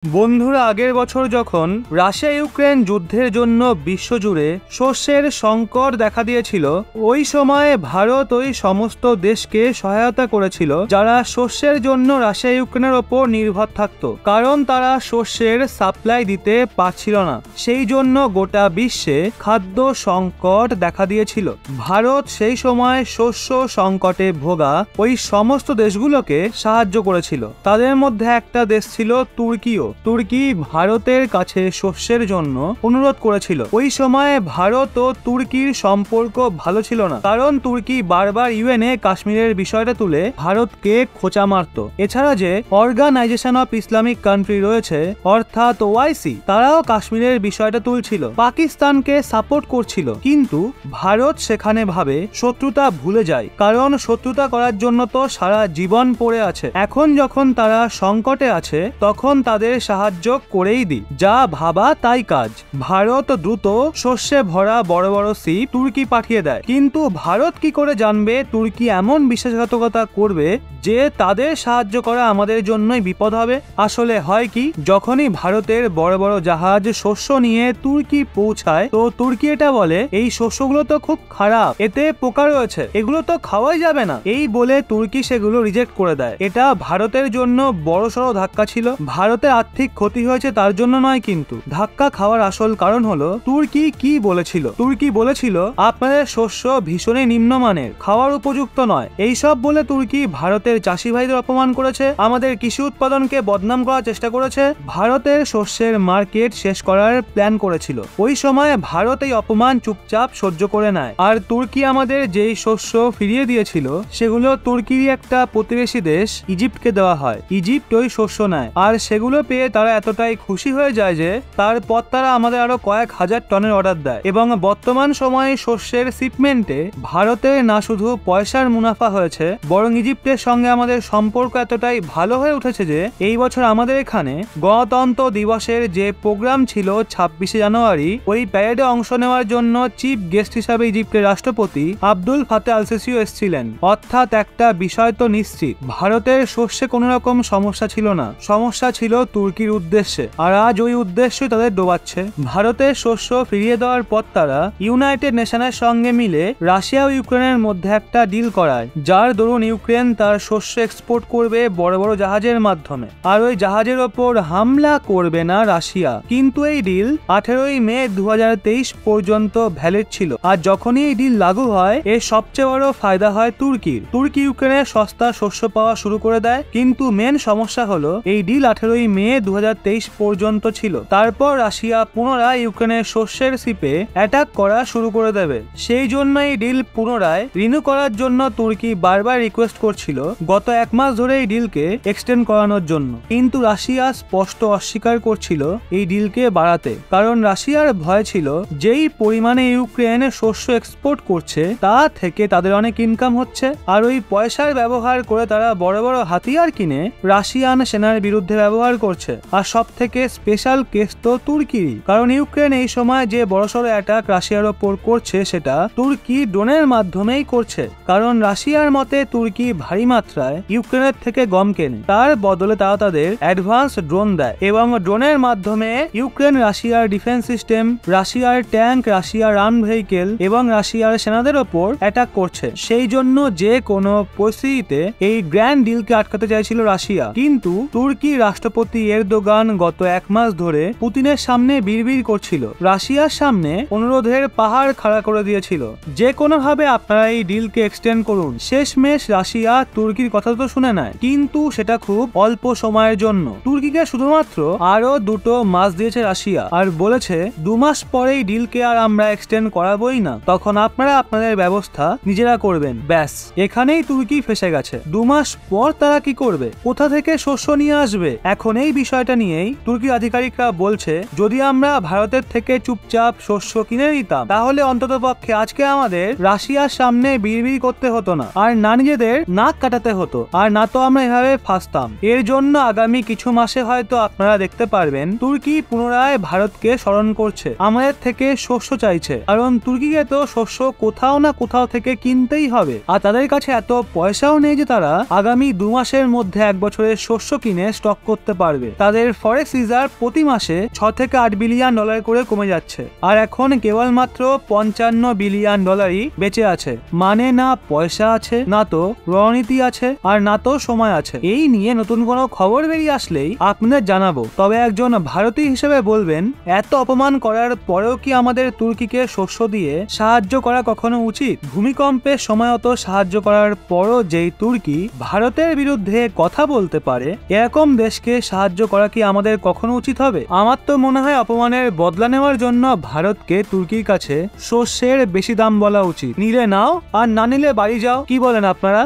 বন্ধুরা, আগের বছর যখন রাশিয়া ইউক্রেন যুদ্ধের জন্য বিশ্বজুড়ে শস্যের সংকট দেখা দিয়েছিল, ওই সময় ভারত ওই সমস্ত দেশকে সহায়তা করেছিল যারা শস্যের জন্য রাশিয়া ইউক্রেনের ওপর নির্ভর থাকত, কারণ তারা শস্যের সাপ্লাই দিতে পারছিল না। সেই জন্য গোটা বিশ্বে খাদ্য সংকট দেখা দিয়েছিল। ভারত সেই সময় শস্য সংকটে ভোগা ওই সমস্ত দেশগুলোকে সাহায্য করেছিল। তাদের মধ্যে একটা দেশ ছিল তুর্কিও। তুর্কি ভারতের কাছে শস্যের জন্য অনুরোধ করেছিল। ওই সময় ভারত ও তুর্কির সম্পর্ক ভালো ছিল না, কারণ তুর্কি বারবার ইউএনএ কাশ্মীরের বিষয়টা তুলে ভারতকে খোঁচা মারত। এছাড়া যে অর্গানাইজেশন অফ ইসলামিক কান্ট্রি রয়েছে, অর্থাৎ ওআইসি, তারাও কাশ্মীরের বিষয়টা তুলছিল, পাকিস্তানকে সাপোর্ট করছিল। কিন্তু ভারত সেখানে ভাবে শত্রুতা ভুলে যায়, কারণ শত্রুতা করার জন্য তো সারা জীবন পড়ে আছে। এখন যখন তারা সংকটে আছে, তখন তাদের সাহায্য করেই দিই, যা ভাবা তাই কাজ। ভারত দ্রুত শস্যে ভরা বড় বড় শিপ তুর্কি পাঠিয়ে দেয়। কিন্তু ভারত কি করে জানবে তুর্কি এমন বিশ্বাসঘাতকতা করবে যে তাদের সাহায্য করা আমাদের জন্যই বিপদ হবে? আসলে হয় কি, যখনই ভারতের বড় বড় জাহাজ শস্য নিয়ে তুর্কি পৌঁছায়, তো তুর্কি এটা বলে, এই শস্যগুলো তো খুব খারাপ, এতে পোকা রয়েছে, এগুলো তো খাওয়াই যাবে না। এই বলে তুর্কি সেগুলো রিজেক্ট করে দেয়। এটা ভারতের জন্য বড়সড় ধাক্কা ছিল। ভারতের আর্থিক ক্ষতি হয়েছে তার জন্য নয়, কিন্তু ধাক্কা খাওয়ার আসল কারণ হলো তুর্কি কি বলেছিল। তুর্কি বলেছিল, আপনাদের শস্য ভীষণই নিম্নমানের, খাওয়ার উপযুক্ত নয়। এইসব বলে তুর্কি ভারতের চাষি ভাইদের অপমান করেছে, আমাদের কৃষি উৎপাদনকে বদনাম করার চেষ্টা করেছে, ভারতের শস্যের মার্কেট শেষ করার প্ল্যান করেছিল। ওই সময় ভারত এই অপমান চুপচাপ সহ্য করে নেয়। আর তুর্কি আমাদের যেই শস্য ফিরিয়ে দিয়েছিল, সেগুলো তুর্কিরই একটা প্রতিবেশী দেশ ইজিপ্টকে দেওয়া হয়। ইজিপ্ট ওই শস্য নেয়, আর সেগুলো পেয়ে তারা এতটাই খুশি হয়ে যায় যে তারপর তারা আমাদের আরো কয়েক হাজার টনের অর্ডার দেয়। এবং বর্তমান সময়ে শস্যের শিপমেন্টে ভারতের না শুধু পয়সার মুনাফা হয়েছে, বরং ইজিপ্টের সঙ্গে আমাদের সম্পর্ক এতটাই ভালো হয়ে উঠেছে যে এই বছর আমাদের এখানে গণতন্ত্র দিবসের যে প্রোগ্রাম ছিল 26শে জানুয়ারি, ওই প্যারেডে অংশ নেওয়ার জন্য চিফ গেস্ট হিসাবে ইজিপ্টের রাষ্ট্রপতি আব্দুল ফাতে আল সিসিও এসেছিলেন। অর্থাৎ একটা বিষয় তো নিশ্চিত, ভারতের শস্যে কোনো রকম সমস্যা ছিল না, সমস্যা ছিল তুর্কির উদ্দেশ্যে। আর আজ ওই উদ্দেশ্যই তাদের ডোবাচ্ছে। ভারতের শস্য ফিরিয়ে দেওয়ার পর তারা ইউনাইটেড নেশনের সঙ্গে মিলে রাশিয়া ও ইউক্রেনের মধ্যে একটা ডিল করায়, যার দরুন ইউক্রেন তার শস্য এক্সপোর্ট করবে বড় বড় জাহাজের মাধ্যমে, আর ওই জাহাজের ওপর হামলা করবে না রাশিয়া। কিন্তু এই ডিল 18ই মে 2023 পর্যন্ত ভ্যালিড ছিল। আর যখনই এই ডিল লাগু হয়, এর সবচেয়ে বড় ফায়দা হয় তুর্কির। তুর্কি ইউক্রেনের সস্তা শস্য পাওয়া শুরু করে দেয়। কিন্তু মেন সমস্যা হলো, এই ডিল 18ই মে 2023 পর্যন্ত ছিল। তারপর রাশিয়া পুনরায় ইউক্রেনের শস্যের শিপে অ্যাটাক করা শুরু করে দেবে। সেই জন্য এই ডিল পুনরায় রিনিউ করার জন্য তুর্কি বারবার রিকোয়েস্ট করছিল গত এক মাস ধরে এই ডিলকে এক্সটেন্ড করানোর জন্য। কিন্তু রাশিয়া স্পষ্ট অস্বীকার করছিল এই ডিলকে বাড়াতে, কারণ রাশিয়ার ভয় ছিল যেই পরিমাণে ইউক্রেন শস্য এক্সপোর্ট করছে, তা থেকে তাদের অনেক ইনকাম হচ্ছে, আর ওই পয়সার ব্যবহার করে তারা বড় বড় হাতিয়ার কিনে রাশিয়ান সেনার বিরুদ্ধে ব্যবহার করছে। আর সব থেকে স্পেশাল কেস তো তুর্কিরই, কারণ ইউক্রেন এই সময় যে বড়সড় অ্যাটাক রাশিয়ার ওপর করছে, সেটা তুর্কি ড্রোনের মাধ্যমেই করছে। কারণ রাশিয়ার মতে তুর্কি ভারী মাত্রায় ইউক্রেনের থেকে গম কেনে, তার বদলে তারা তাদের অ্যাডভান্স ড্রোন দেয়, এবং ড্রোনের মাধ্যমে ইউক্রেন রাশিয়ার ডিফেন্স সিস্টেম, রাশিয়ার ট্যাঙ্ক, রাশিয়ার আর্ম ভেহিকেল এবং রাশিয়ার সেনাদের ওপর অ্যাটাক করছে। সেই জন্য যে কোনো পরিস্থিতিতে এই গ্র্যান্ড ডিলকে আটকাতে চাইছিল রাশিয়া। কিন্তু তুর্কি রাষ্ট্রপতি এরদোগান গত এক মাস ধরে পুতিনের সামনে বিড়বিড় করছিল, রাশিয়ার সামনে অনুরোধের পাহাড় খাড়া করে দিয়েছিল, যে কোনোভাবে আপনারা এই ডিলকে এক্সটেন্ড করুন। শেষমেশ রাশিয়া তুর্কির কথা তো শুনে নেয়, কিন্তু সেটা খুব অল্প সময়ের জন্য। তুর্কিকে শুধুমাত্র আরো 2 মাস দিয়েছে রাশিয়া, আর বলেছে 2 মাস পরেই ডিলকে আর আমরা এক্সটেন্ড করাবোই না, তখন আপনারা আপনাদের ব্যবস্থা নিজেরা করবেন। ব্যাস, এখানেই তুর্কি ফেসে গেছে। 2 মাস পর তারা কি করবে? কোথা থেকে শস্য নিয়ে আসবে? এখন এই বিষয়টা নিয়েই তুর্কি আধিকারিকরা বলছে, যদি আমরা ভারতের থেকে চুপচাপ শস্য কিনে নিতাম, তাহলে অন্তত পক্ষে আজকে আমাদের রাশিয়ার সামনে বিড়বিড় করতে হতো না, আর না নিজেদের নাক কাটাতে হতো, আর না তো আমরা এভাবে ফাঁসতাম। এর জন্য আগামী কিছু মাসে হয়তো আপনারা দেখতে পারবেন তুর্কি পুনরায় ভারতকে স্মরণ করছে, আমাদের থেকে শস্য চাইছে, কারণ তুর্কিকে তো শস্য কোথাও না কোথাও থেকে কিনতেই হবে। আর তাদের কাছে এত পয়সাও নেই যে তারা আগামী 2 মাসের মধ্যে 1 বছরের শস্য কিনে স্টক করতে পারবে। তাদের ফরেক্স রিজার্ভ প্রতি মাসে 6 থেকে 8 বিলিয়ন ডলার করে কমে যাচ্ছে, আর এখন কেবলমাত্র 55 বিলিয়ন ডলারই বেঁচে আছে। মানে না পয়সা আছে, না তো রণনীতি আছে, আর না তো সময় আছে। এই নিয়ে নতুন কোনো খবর বেরিয়ে আসলেই আপনাদের জানাবো। তবে একজন ভারতীয় হিসেবে বলবেন, এত অপমান করার পরেও কি আমাদের তুর্কিকে শস্য দিয়ে সাহায্য করা কখনো উচিত? ভূমিকম্পের সময়ত সাহায্য করার পরও যেই তুর্কি ভারতের বিরুদ্ধে কথা বলতে পারে, এরকম দেশকে সাহায্য করা কি আমাদের কখনো উচিত হবে? আমার তো মনে হয় অপমানের বদলা নেওয়ার জন্য ভারতকে তুর্কির কাছে শস্যের বেশি দাম বলা উচিত। নিলে নাও, আর না নিলে বাড়ি যাও। কি বলেন আপনারা?